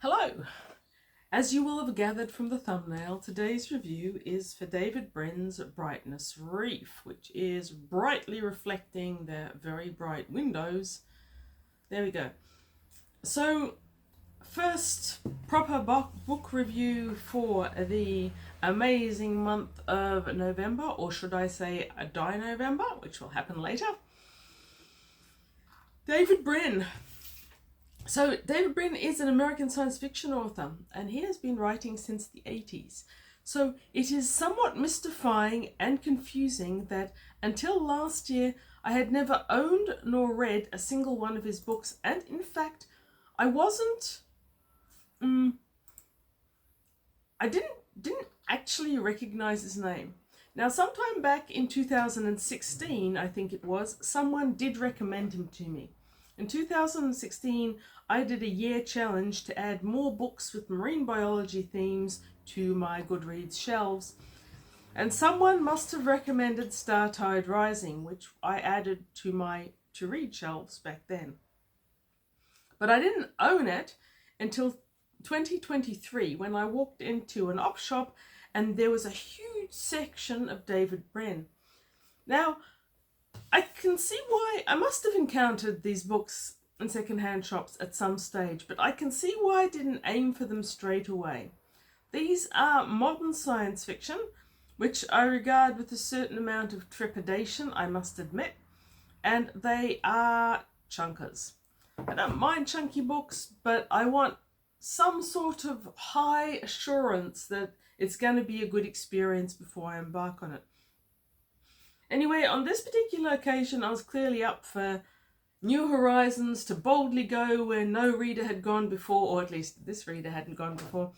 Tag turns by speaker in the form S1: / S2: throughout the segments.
S1: Hello! As you will have gathered from the thumbnail, today's review is for David Brin's Brightness Reef, which is brightly reflecting their very bright windows. There we go. So, first proper book review for the amazing month of November, or should I say November, which will happen later. David Brin. So David Brin is an American science fiction author, and he has been writing since the 80s. So it is somewhat mystifying and confusing that until last year I had never owned nor read a single one of his books, and in fact I wasn't I didn't actually recognize his name. Now, sometime back in 2016, I think it was, someone did recommend him to me. In 2016, I did a year challenge to add more books with marine biology themes to my Goodreads shelves. And someone must have recommended Star Tide Rising, which I added to my to-read shelves back then. But I didn't own it until 2023, when I walked into an op shop and there was a huge section of David Brin. Now, I can see why I must have encountered these books in secondhand shops at some stage, but I can see why I didn't aim for them straight away. These are modern science fiction, which I regard with a certain amount of trepidation, I must admit, and they are chunkers. I don't mind chunky books, but I want some sort of high assurance that it's going to be a good experience before I embark on it. Anyway, on this particular occasion, I was clearly up for new horizons, to boldly go where no reader had gone before, or at least this reader hadn't gone before.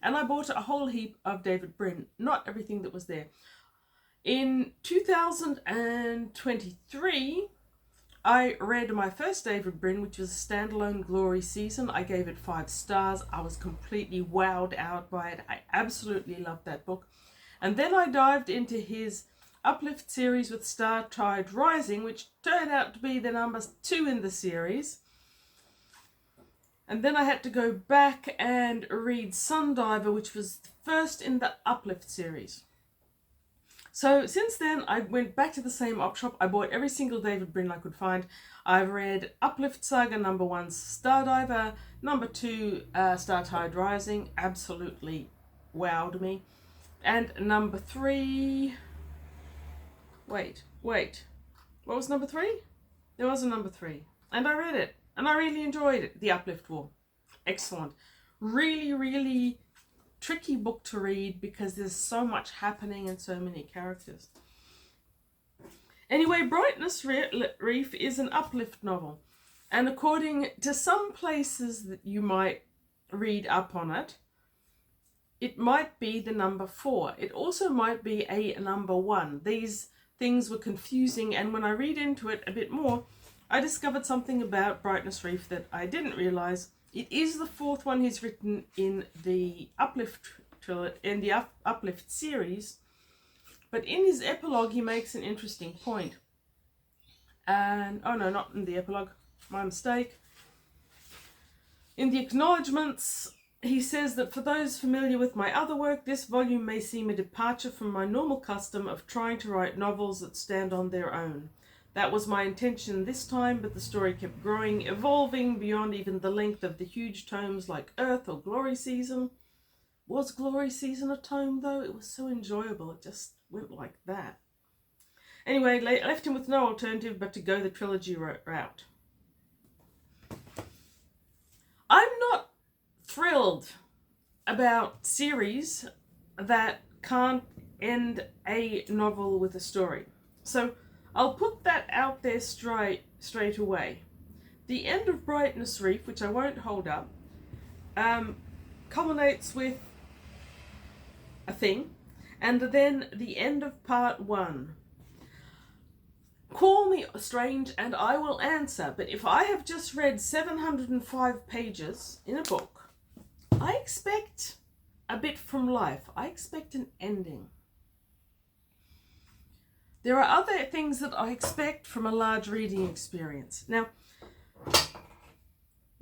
S1: And I bought a whole heap of David Brin, not everything that was there. In 2023, I read my first David Brin, which was a standalone Glory Season. I gave it 5 stars. I was completely wowed out by it. I absolutely loved that book. And then I dived into his Uplift series with Star Tide Rising, which turned out to be the number 2 in the series. And then I had to go back and read Sundiver, which was the first in the Uplift series. So since then, I went back to the same op shop. I bought every single David Brin I could find. I've read Uplift Saga number 1, Stardiver, number 2, Star Tide Rising, absolutely wowed me. And number 3... Wait. What was number 3? There was a number 3. And I read it. And I really enjoyed it. The Uplift War. Excellent. Really, really tricky book to read because there's so much happening and so many characters. Anyway, Brightness Reef is an uplift novel. And according to some places that you might read up on it, it might be the number 4. It also might be a number 1. These things were confusing, and when I read into it a bit more, I discovered something about Brightness Reef that I didn't realize. It is the 4th one he's written in the Uplift Uplift series, but in his epilogue he makes an interesting point. And oh no, not in the epilogue, my mistake. In the acknowledgements, he says that for those familiar with my other work, this volume may seem a departure from my normal custom of trying to write novels that stand on their own. That was my intention this time, but the story kept growing, evolving beyond even the length of the huge tomes like Earth or Glory Season. Was Glory Season a tome though? It was so enjoyable, it just went like that. Anyway, left him with no alternative but to go the trilogy route. I'm not thrilled about series that can't end a novel with a story. So I'll put that out there straight away. The end of Brightness Reef, which I won't hold up, culminates with a thing, and then the end of part 1. Call me strange and I will answer, but if I have just read 705 pages in a book, I expect a bit from life. I expect an ending. There are other things that I expect from a large reading experience. Now,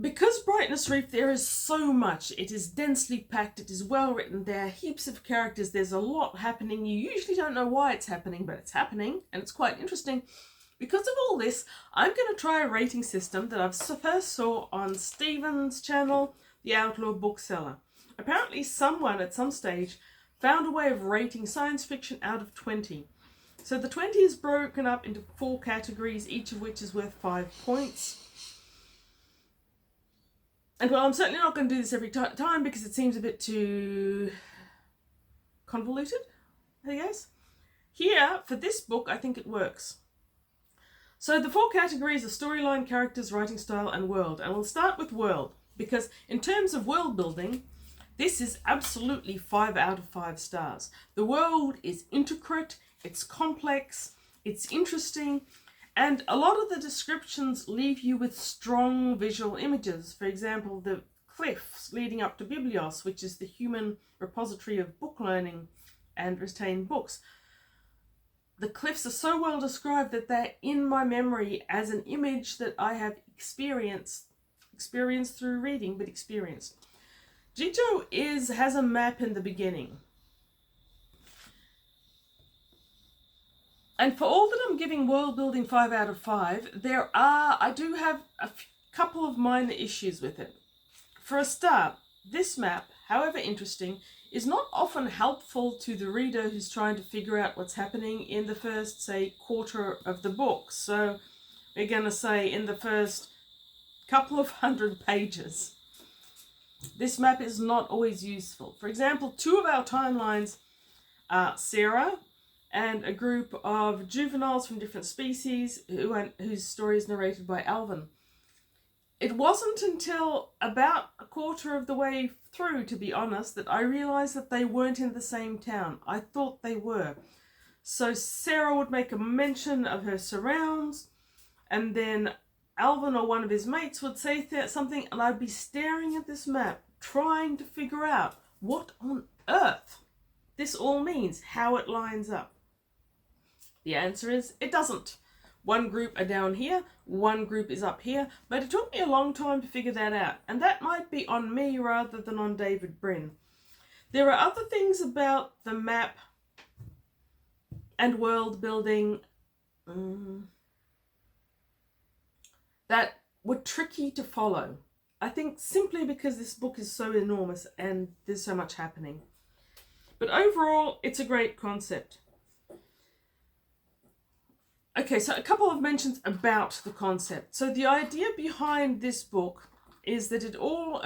S1: because Brightness Reef, there is so much. It is densely packed, it is well written, there are heaps of characters, there's a lot happening. You usually don't know why it's happening, but it's happening, and it's quite interesting. Because of all this, I'm going to try a rating system that I've first saw on Stephen's channel, The Outlaw Bookseller. Apparently someone at some stage found a way of rating science fiction out of 20. So the 20 is broken up into 4 categories, each of which is worth 5 points. And well, I'm certainly not going to do this every time because it seems a bit too convoluted, I guess. Here, for this book, I think it works. So the 4 categories are storyline, characters, writing style, and world. And we'll start with world, because in terms of world building, this is absolutely 5 out of 5 stars. The world is intricate, it's complex, it's interesting, and a lot of the descriptions leave you with strong visual images. For example, the cliffs leading up to Biblios, which is the human repository of book learning and retained books. The cliffs are so well described that they're in my memory as an image that I have experienced through reading, but experienced. Jijo has a map in the beginning. And for all that I'm giving world building 5 out of 5, I do have a couple of minor issues with it. For a start, this map, however interesting, is not often helpful to the reader who's trying to figure out what's happening in the first, say, quarter of the book. So we're going to say in the first couple of 100 pages. This map is not always useful. For example, 2 of our timelines are Sarah and a group of juveniles from different species whose story is narrated by Alvin. It wasn't until about a quarter of the way through, to be honest, that I realised that they weren't in the same town. I thought they were. So Sarah would make a mention of her surrounds, and then Alvin or one of his mates would say something, and I'd be staring at this map, trying to figure out what on earth this all means, how it lines up. The answer is, it doesn't. One group are down here, one group is up here, but it took me a long time to figure that out, and that might be on me rather than on David Brin. There are other things about the map and world building that were tricky to follow. I think simply because this book is so enormous and there's so much happening. But overall, it's a great concept. Okay, so a couple of mentions about the concept. So the idea behind this book is that it all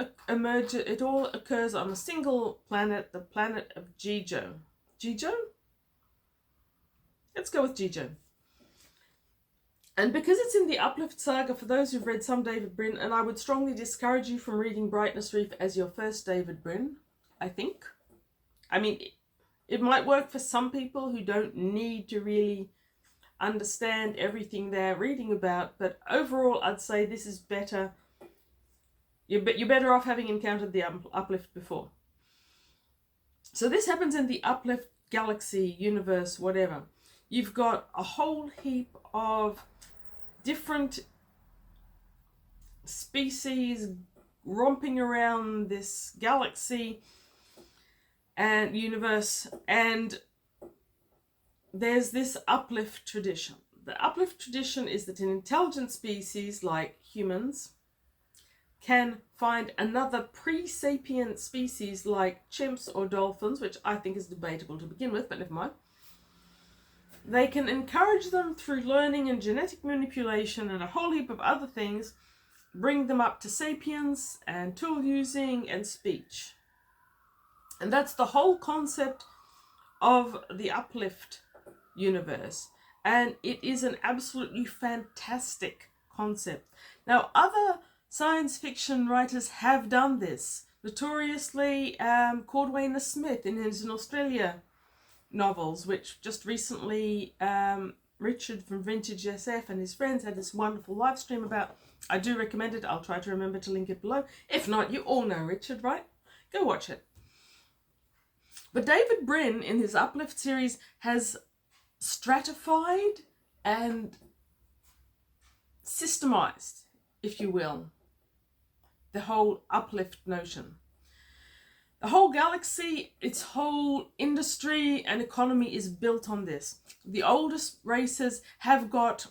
S1: occurs on a single planet, the planet of Jijo. Jijo? Let's go with Jijo. And because it's in the Uplift saga, for those who've read some David Brin, and I would strongly discourage you from reading Brightness Reef as your first David Brin, I think. I mean, it might work for some people who don't need to really understand everything they're reading about, but overall I'd say this is better. You're better off having encountered the Uplift before. So this happens in the Uplift galaxy, universe, whatever. You've got a whole heap of different species romping around this galaxy and universe, and there's this Uplift tradition. The Uplift tradition is that an intelligent species like humans can find another pre-sapient species like chimps or dolphins, which I think is debatable to begin with, but never mind. They can encourage them through learning and genetic manipulation and a whole heap of other things, bring them up to sapience and tool using and speech. And that's the whole concept of the Uplift universe. And it is an absolutely fantastic concept. Now, other science fiction writers have done this. Notoriously, Cordwainer Smith in his In Australia novels, which just recently Richard from Vintage SF and his friends had this wonderful live stream about. I do recommend it. I'll try to remember to link it below. If not, you all know Richard, right? Go watch it. But David Brin in his Uplift series has stratified and systemized, if you will, the whole uplift notion. The whole galaxy, its whole industry and economy is built on this. The oldest races have got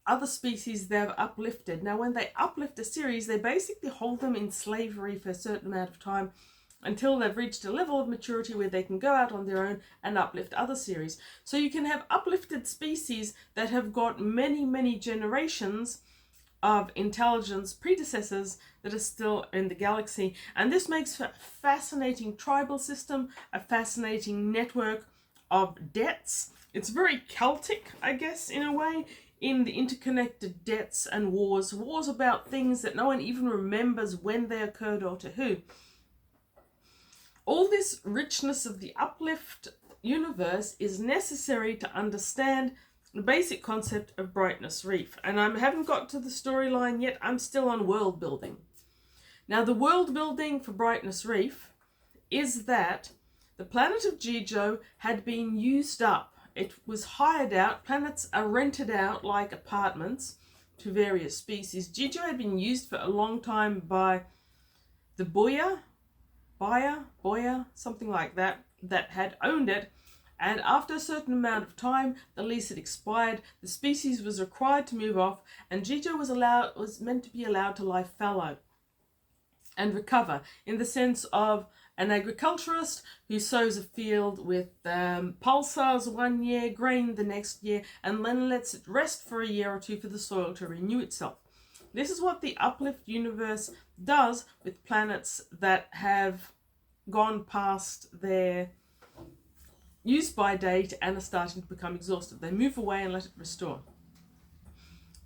S1: other species they've uplifted. Now, when they uplift a series, they basically hold them in slavery for a certain amount of time until they've reached a level of maturity where they can go out on their own and uplift other series. So you can have uplifted species that have got many, many generations of intelligence predecessors that are still in the galaxy. And this makes for a fascinating tribal system, a fascinating network of debts. It's very Celtic, I guess, in a way, in the interconnected debts and wars. Wars about things that no one even remembers when they occurred or to who. All this richness of the uplift universe is necessary to understand the basic concept of Brightness Reef. And I haven't got to the storyline yet. I'm still on world building. Now, the world building for Brightness Reef is that the planet of Gijo had been used up. It was hired out. Planets are rented out like apartments to various species. Gijo had been used for a long time by the buyer, something like that, that had owned it. And after a certain amount of time, the lease had expired, the species was required to move off, and Gijo was meant to be allowed to lie fallow and recover, in the sense of an agriculturist who sows a field with pulsars one year, grain the next year, and then lets it rest for a year or two for the soil to renew itself. This is what the Uplift universe does with planets that have gone past their use-by date and are starting to become exhausted. They move away and let it restore.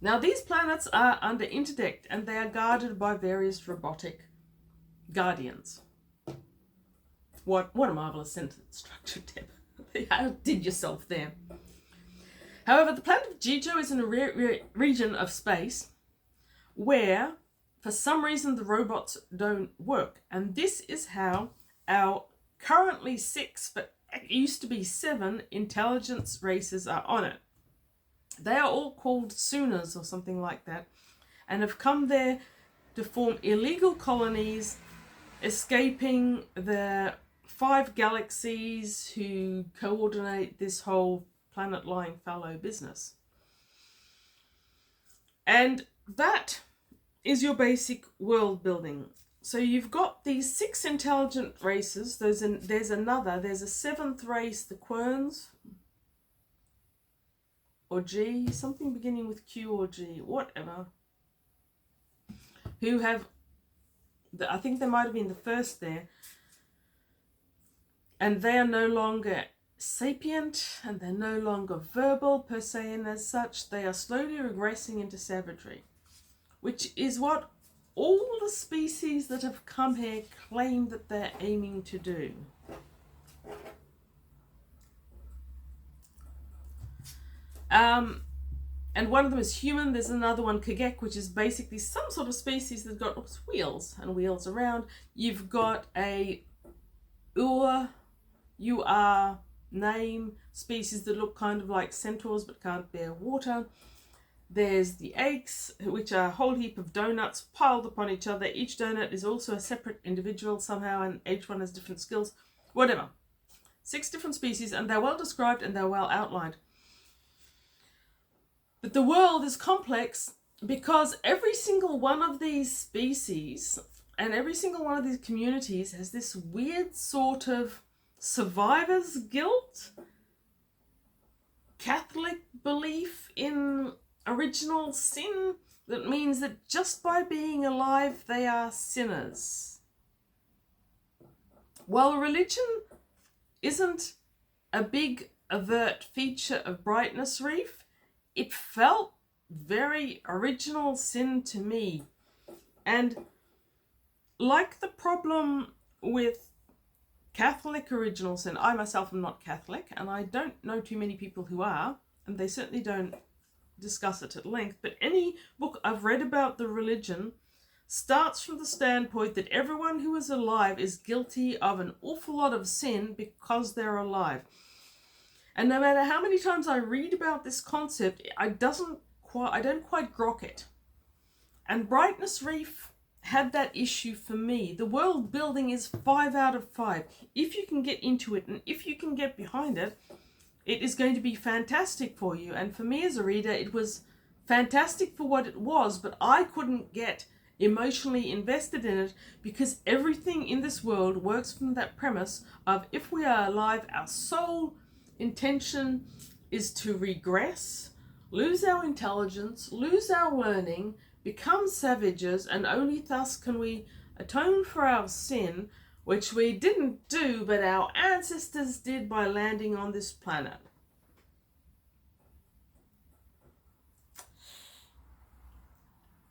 S1: Now, these planets are under interdict and they are guarded by various robotic guardians. What a marvelous sentence structure, Deb. You did yourself there. However, the planet of Gijo is in a region of space where, for some reason, the robots don't work. And this is how our currently 6, but it used to be 7 intelligence races are on it. They are all called Sooners or something like that, and have come there to form illegal colonies, escaping the 5 galaxies who coordinate this whole planet lying fallow business. And that is your basic world building. So you've got these 6 intelligent races. There's a 7th race, the Querns, or G, something beginning with Q or G, whatever, who have, I think they might have been the first there, and they are no longer sapient, and they're no longer verbal per se, and as such, they are slowly regressing into savagery, which is what all the species that have come here claim that they're aiming to do. And one of them is human. There's another one, Kagek, which is basically some sort of species that's got wheels and wheels around. You've got a UR name species that look kind of like centaurs but can't bear water. There's the eggs, which are a whole heap of donuts piled upon each other. Each donut is also a separate individual somehow, and each one has different skills. Whatever. 6 different species, and they're well described and they're well outlined. But the world is complex because every single one of these species and every single one of these communities has this weird sort of survivor's guilt, Catholic belief in original sin, that means that just by being alive they are sinners. While religion isn't a big overt feature of Brightness Reef, it felt very original sin to me. And like the problem with Catholic original sin, I myself am not Catholic, and I don't know too many people who are, and they certainly don't discuss it at length, but any book I've read about the religion starts from the standpoint that everyone who is alive is guilty of an awful lot of sin because they're alive. And no matter how many times I read about this concept, I don't quite grok it. And Brightness Reef had that issue for me. The world building is 5 out of 5. If you can get into it and if you can get behind it, it is going to be fantastic for you. And for me as a reader, it was fantastic for what it was, but I couldn't get emotionally invested in it because everything in this world works from that premise of if we are alive, our sole intention is to regress, lose our intelligence, lose our learning, become savages, and only thus can we atone for our sin, which we didn't do, but our ancestors did by landing on this planet.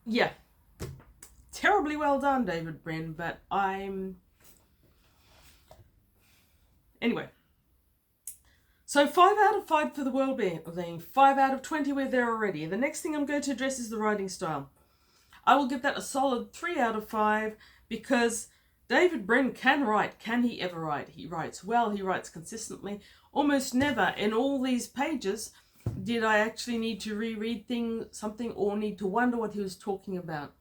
S1: Yeah. Terribly well done, David Brin, but Anyway. So 5 out of 5 for the world building, 5 out of 20 we're there already. The next thing I'm going to address is the writing style. I will give that a solid 3 out of 5 because David Brin can write. Can he ever write? He writes well, he writes consistently. Almost never in all these pages did I actually need to reread something or need to wonder what he was talking about.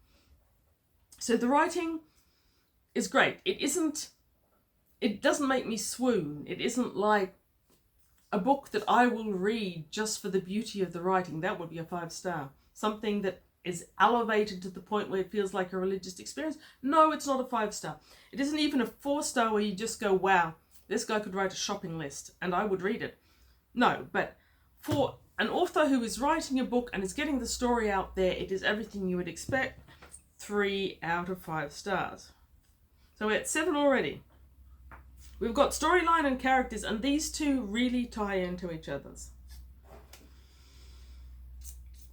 S1: So the writing is great. It doesn't make me swoon. It isn't like a book that I will read just for the beauty of the writing. That would be a 5-star. Something that is elevated to the point where it feels like a religious experience. No, it's not a 5-star. It isn't even a 4-star where you just go, wow, this guy could write a shopping list and I would read it. No, but for an author who is writing a book and is getting the story out there, it is everything you would expect. 3 out of 5 stars. So we're at 7 already. We've got storyline and characters, and these two really tie into each other's.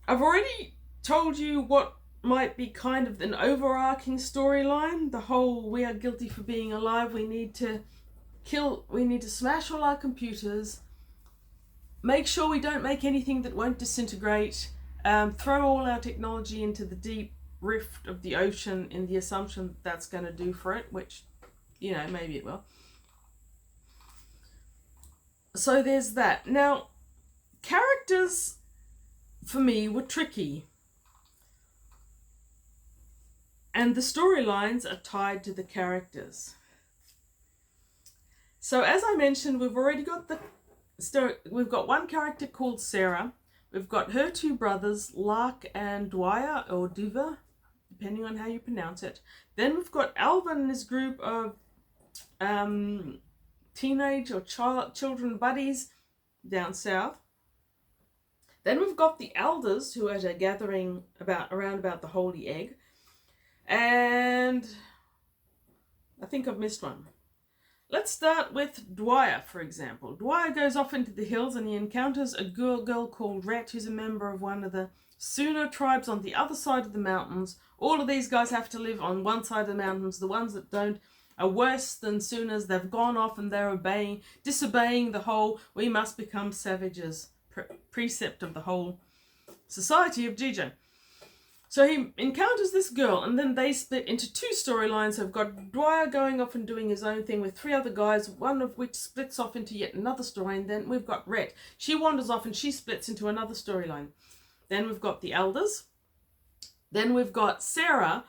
S1: I've already told you what might be kind of an overarching storyline. The whole, we are guilty for being alive, we need to smash all our computers, make sure we don't make anything that won't disintegrate, throw all our technology into the deep rift of the ocean in the assumption that that's going to do for it, which, maybe it will. So there's that. Now, characters for me were tricky. And the storylines are tied to the characters. So as I mentioned, we've already got we've got one character called Sarah. We've got her 2 brothers, Lark and Dwyer, or Duva, depending on how you pronounce it. Then we've got Alvin and his group of teenage or children buddies down south. Then we've got the elders who are at a gathering around about the Holy Egg. And I think I've missed one. Let's start with Dwyer, for example. Dwyer goes off into the hills and he encounters a girl called Rhett, who's a member of one of the Sooner tribes on the other side of the mountains. All of these guys have to live on one side of the mountains. The ones that don't are worse than Sooners. They've gone off and they're disobeying the whole we must become savages precept of the whole society of Jijo. So he encounters this girl, and then they split into 2 storylines. So we've got Dwyer going off and doing his own thing with 3 other guys, one of which splits off into yet another story. And then we've got Rhett. She wanders off and she splits into another storyline. Then we've got the elders. Then we've got Sarah,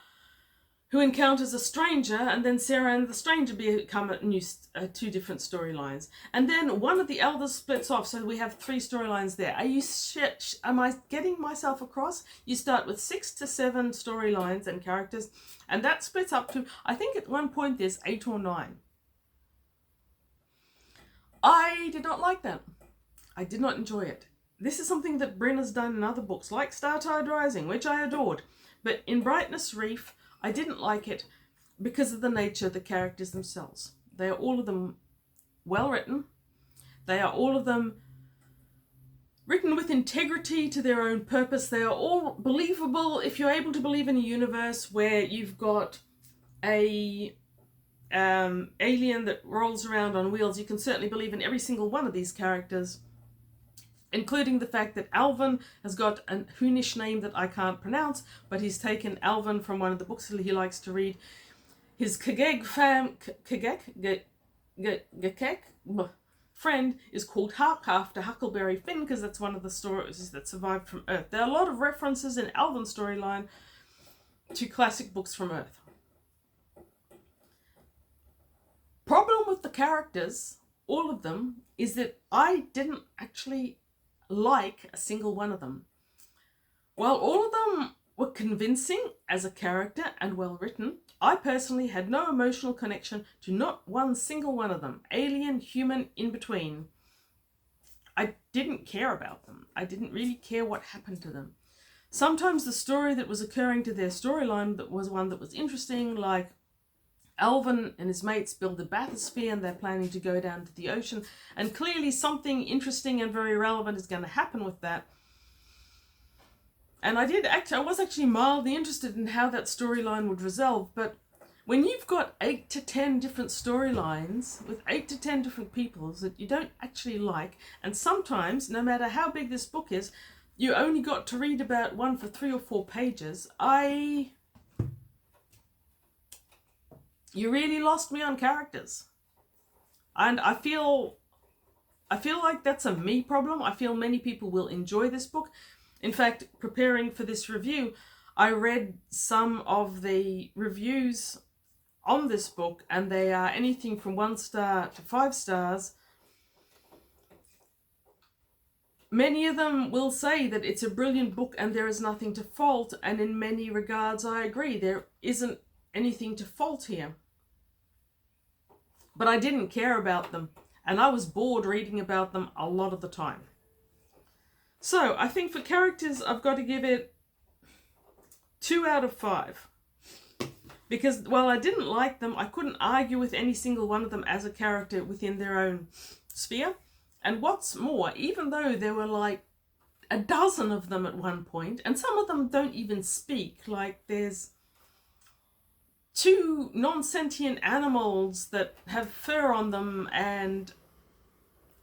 S1: who encounters a stranger, and then Sarah and the stranger become 2 different storylines. And then one of the elders splits off, so we have 3 storylines there. Am I getting myself across? You start with 6 to 7 storylines and characters, and that splits up to, I think at one point there's 8 or 9. I did not like that. I did not enjoy it. This is something that Brin has done in other books, like Startide Rising, which I adored. But in Brightness Reef, I didn't like it because of the nature of the characters themselves. They are all of them well written. They are all of them written with integrity to their own purpose. They are all believable. If you're able to believe in a universe where you've got a alien that rolls around on wheels, you can certainly believe in every single one of these characters, including the fact that Alvin has got a Hoonish name that I can't pronounce, but he's taken Alvin from one of the books that he likes to read. His Kagek friend is called Hark after Huckleberry Finn, because that's one of the stories that survived from Earth. There are a lot of references in Alvin's storyline to classic books from Earth. characters, all of them, is that I didn't actually like a single one of them. While all of them were convincing as a character and well written, I personally had no emotional connection to not one single one of them, alien, human, in between. I didn't care about them. I didn't really care what happened to them. Sometimes the story that was occurring to their storyline that was one that was interesting, like Alvin and his mates build a bathysphere and they're planning to go down to the ocean, and clearly something interesting and very relevant is going to happen with that. And I was actually mildly interested in how that storyline would resolve, but when you've got 8 to 10 different storylines with 8 to 10 different peoples that you don't actually like, and sometimes, no matter how big this book is, you only got to read about one for 3 or 4 pages, you really lost me on characters. And I feel like that's a me problem. I feel many people will enjoy this book. In fact, preparing for this review, I read some of the reviews on this book, and they are anything from 1 star to 5 stars. Many of them will say that it's a brilliant book and there is nothing to fault, and in many regards I agree, there isn't anything to fault here. But I didn't care about them, and I was bored reading about them a lot of the time. So I think for characters, I've got to give it 2 out of 5. Because while I didn't like them, I couldn't argue with any single one of them as a character within their own sphere. And what's more, even though there were like a dozen of them at one point, and some of them don't even speak, like there's 2 non-sentient animals that have fur on them, and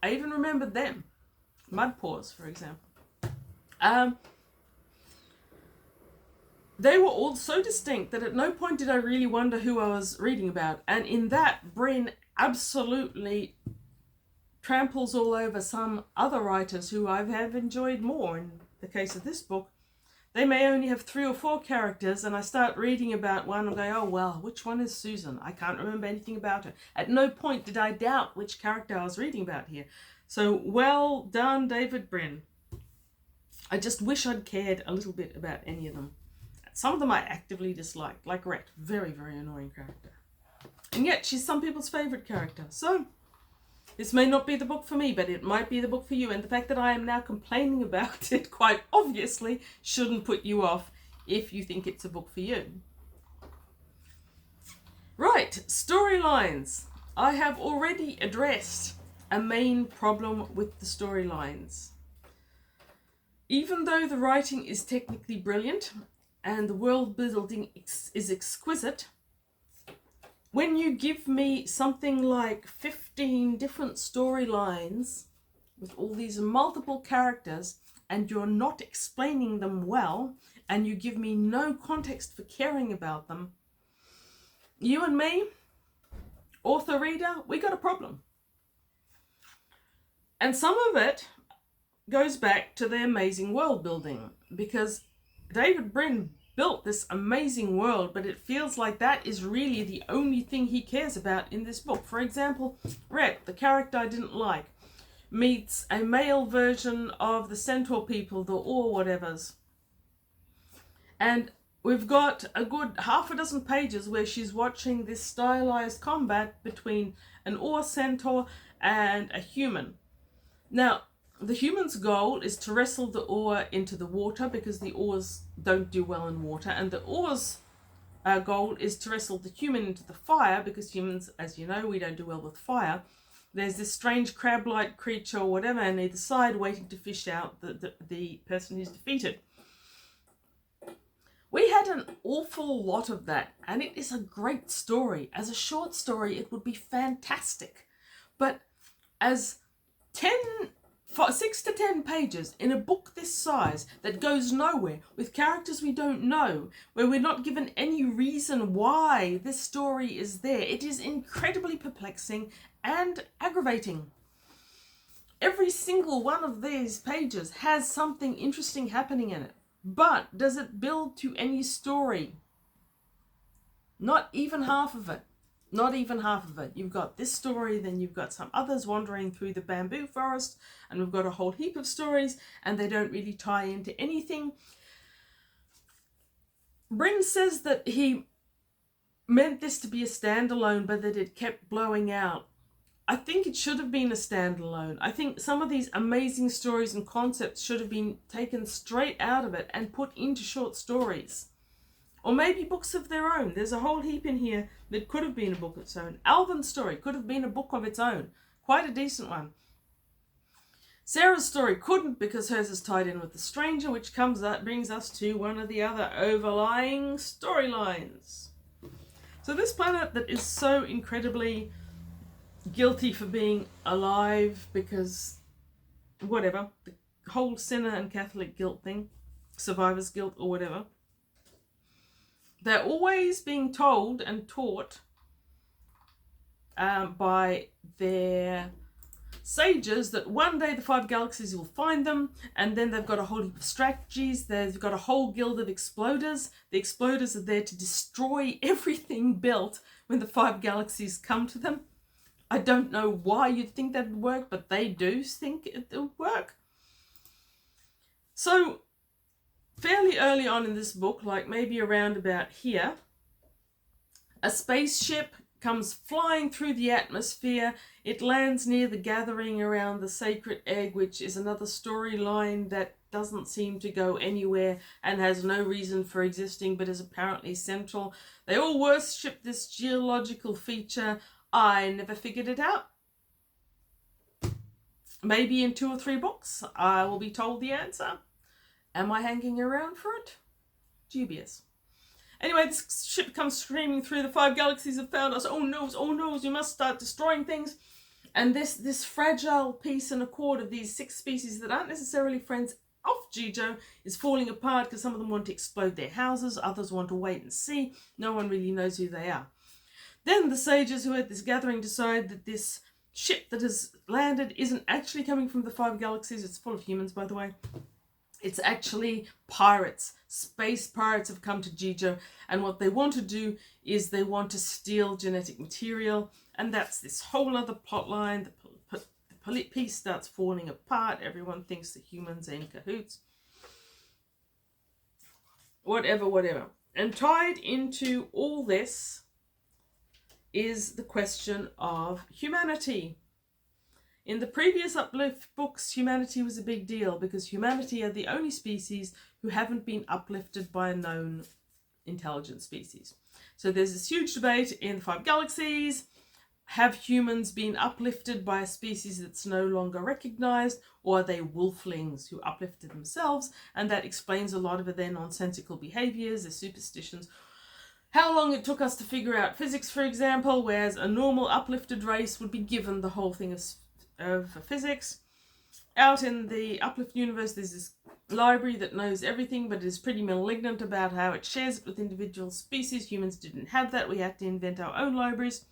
S1: I even remembered them. Mudpaws, for example. They were all so distinct that at no point did I really wonder who I was reading about. And in that, Brin absolutely tramples all over some other writers who I have enjoyed more. In the case of this book, they may only have 3 or 4 characters, and I start reading about one and go, oh well, which one is Susan? I can't remember anything about her. At no point did I doubt which character I was reading about here. So well done, David Brin. I just wish I'd cared a little bit about any of them. Some of them I actively disliked, like Rhett, very, very annoying character. And yet she's some people's favourite character. So this may not be the book for me, but it might be the book for you. And the fact that I am now complaining about it quite obviously shouldn't put you off if you think it's a book for you. Right, storylines. I have already addressed a main problem with the storylines. Even though the writing is technically brilliant and the world building is exquisite, when you give me something like 15 different storylines with all these multiple characters and you're not explaining them well, and you give me no context for caring about them, you and me, author reader, we got a problem. And some of it goes back to the amazing world building, because David Brin built this amazing world, but it feels like that is really the only thing he cares about in this book. For example, Rhett, the character I didn't like, meets a male version of the centaur people, the Or whatevers. And we've got a good half a dozen pages where she's watching this stylized combat between an Or centaur and a human. Now, the human's goal is to wrestle the Or into the water because the Ors don't do well in water, and the Or's goal is to wrestle the human into the fire because humans, as you know, we don't do well with fire. There's this strange crab-like creature or whatever on either side waiting to fish out the person who's defeated. We had an awful lot of that, and it is a great story. As a short story, it would be fantastic. But as 6 to 10 pages in a book this size that goes nowhere, with characters we don't know, where we're not given any reason why this story is there, it is incredibly perplexing and aggravating. Every single one of these pages has something interesting happening in it, but does it build to any story? Not even half of it. Not even half of it. You've got this story, then you've got some others wandering through the bamboo forest, and we've got a whole heap of stories, and they don't really tie into anything. Brin says that he meant this to be a standalone, but that it kept blowing out. I think it should have been a standalone. I think some of these amazing stories and concepts should have been taken straight out of it and put into short stories. Or maybe books of their own. There's a whole heap in here that could have been a book of its own. Alvin's story could have been a book of its own. Quite a decent one. Sarah's story couldn't, because hers is tied in with The Stranger, which brings us to one of the other overlying storylines. So this planet that is so incredibly guilty for being alive, because whatever, the whole sinner and Catholic guilt thing, survivor's guilt or whatever, they're always being told and taught by their sages that one day the 5 galaxies will find them, and then they've got a whole heap of strategies. They've got a whole guild of exploders. The exploders are there to destroy everything built when the 5 galaxies come to them. I don't know why you'd think that would work, but they do think it would work. So fairly early on in this book, like maybe around about here, a spaceship comes flying through the atmosphere. It lands near the gathering around the sacred egg, which is another storyline that doesn't seem to go anywhere and has no reason for existing, but is apparently central. They all worship this geological feature. I never figured it out. Maybe in 2 or 3 books I will be told the answer. Am I hanging around for it? Dubious. Anyway, this ship comes screaming through. The 5 galaxies have found us. Oh no, you must start destroying things. And this fragile peace and accord of these 6 species that aren't necessarily friends of Jijo is falling apart, because some of them want to explode their houses, others want to wait and see. No one really knows who they are. Then the sages who are at this gathering decide that this ship that has landed isn't actually coming from the 5 galaxies. It's full of humans, by the way. It's actually pirates. Space pirates have come to Jijo, and what they want to do is they want to steal genetic material, and that's this whole other plot line. The piece starts falling apart. Everyone thinks the humans are in cahoots. Whatever. And tied into all this is the question of humanity. In the previous Uplift books, humanity was a big deal, because humanity are the only species who haven't been uplifted by a known intelligent species. So there's this huge debate in the 5 galaxies. Have humans been uplifted by a species that's no longer recognized, or are they wolflings who uplifted themselves? And that explains a lot of their nonsensical behaviors, their superstitions. How long it took us to figure out physics, for example, whereas a normal uplifted race would be given the whole thing of physics. Out in the Uplift universe, there's this library that knows everything, but it is pretty malignant about how it shares it with individual species. Humans didn't have that. We had to invent our own libraries.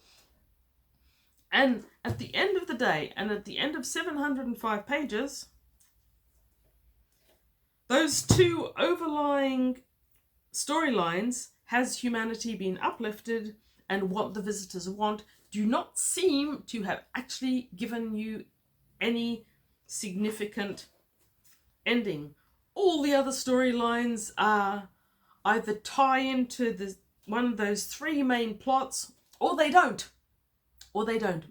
S1: And at the end of the day, and at the end of 705 pages, those 2 overlying storylines, has humanity been uplifted and what the visitors want, do not seem to have actually given you any significant ending. All the other storylines are either tie into one of those 3 main plots, or they don't.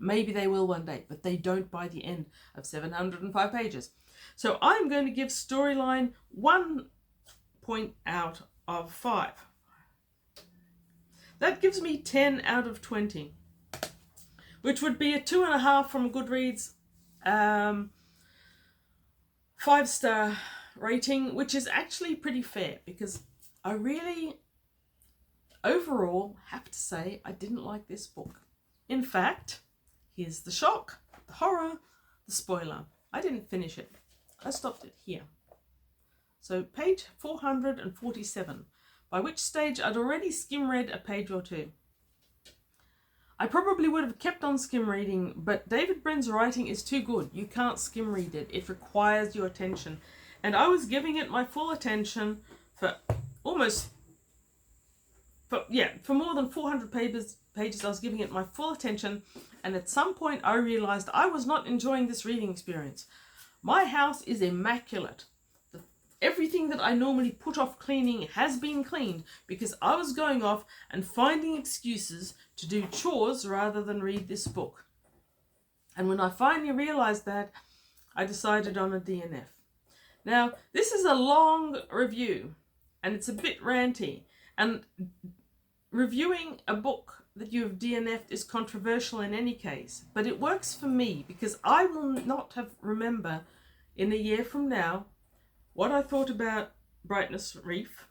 S1: Maybe they will one day, but they don't by the end of 705 pages. So I'm going to give storyline 1 point out of 5. That gives me 10 out of 20, which would be a 2.5 from Goodreads, 5-star rating, which is actually pretty fair, because I really, overall, have to say I didn't like this book. In fact, here's the shock, the horror, the spoiler. I didn't finish it. I stopped it here. So page 447, by which stage I'd already skim read a page or 2. I probably would have kept on skim reading, but David Brin's writing is too good. You can't skim read it. It requires your attention. And I was giving it my full attention for more than 400 pages. I was giving it my full attention, and at some point I realized I was not enjoying this reading experience. My house is immaculate. Everything that I normally put off cleaning has been cleaned because I was going off and finding excuses to do chores rather than read this book. And when I finally realized that, I decided on a DNF. Now, this is a long review and it's a bit ranty, and reviewing a book that you have DNF'd is controversial in any case, but it works for me because I will not remember in a year from now what I thought about Brightness Reef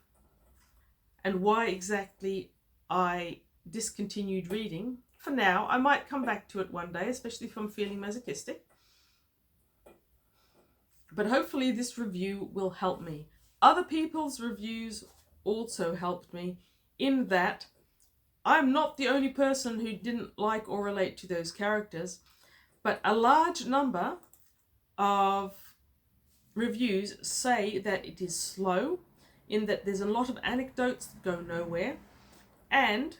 S1: and why exactly I discontinued reading. For now, I might come back to it one day, especially if I'm feeling masochistic. But hopefully this review will help me. Other people's reviews also helped me in that I'm not the only person who didn't like or relate to those characters, but a large number of reviews say that it is slow, in that there's a lot of anecdotes that go nowhere, and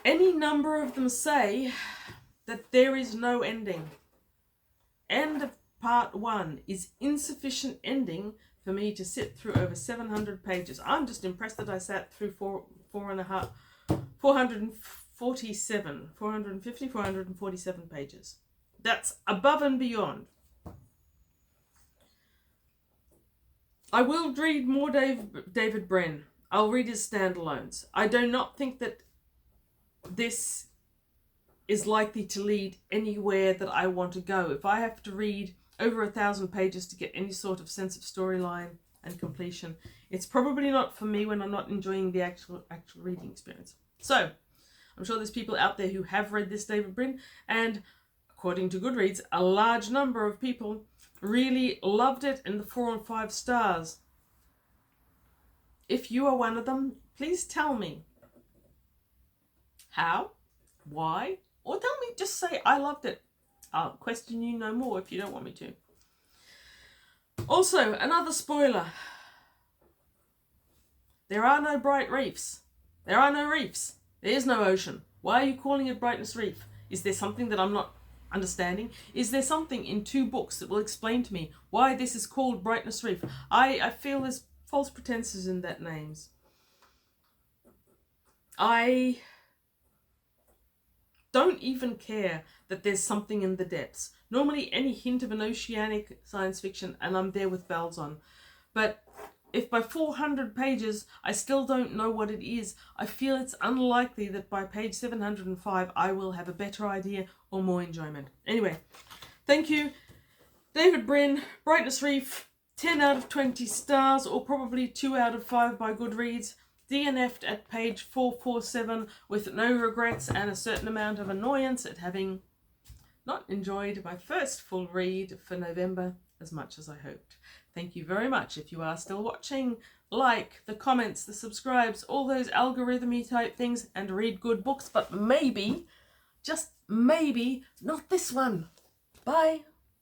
S1: any number of them say that there is no ending. End of part 1 is insufficient ending for me to sit through over 700 pages. I'm just impressed that I sat through 447 pages. That's above and beyond. I will read more David Brin. I'll read his standalones. I do not think that this is likely to lead anywhere that I want to go. If I have to read over 1,000 pages to get any sort of sense of storyline and completion, it's probably not for me when I'm not enjoying the actual reading experience. So, I'm sure there's people out there who have read this David Brin, and according to Goodreads, a large number of people really loved it in the 4 and 5 stars. If you are one of them, please tell me how, why, or tell me, just say I loved it. I'll question you no more if you don't want me to. Also, another spoiler. There are no bright reefs. There are no reefs. There is no ocean. Why are you calling it Brightness Reef? Is there something that I'm not understanding? Is there something in 2 books that will explain to me why this is called Brightness Reef? I feel there's false pretenses in that names. I don't even care that there's something in the depths. Normally any hint of an oceanic science fiction and I'm there with bells on. But if by 400 pages I still don't know what it is, I feel it's unlikely that by page 705 I will have a better idea or more enjoyment. Anyway, thank you. David Brin, Brightness Reef, 10 out of 20 stars, or probably 2 out of 5 by Goodreads. DNF'd at page 447 with no regrets and a certain amount of annoyance at having not enjoyed my first full read for November as much as I hoped. Thank you very much. If you are still watching, like, the comments, the subscribes, all those algorithmy type things, and read good books, but maybe, just maybe, not this one. Bye.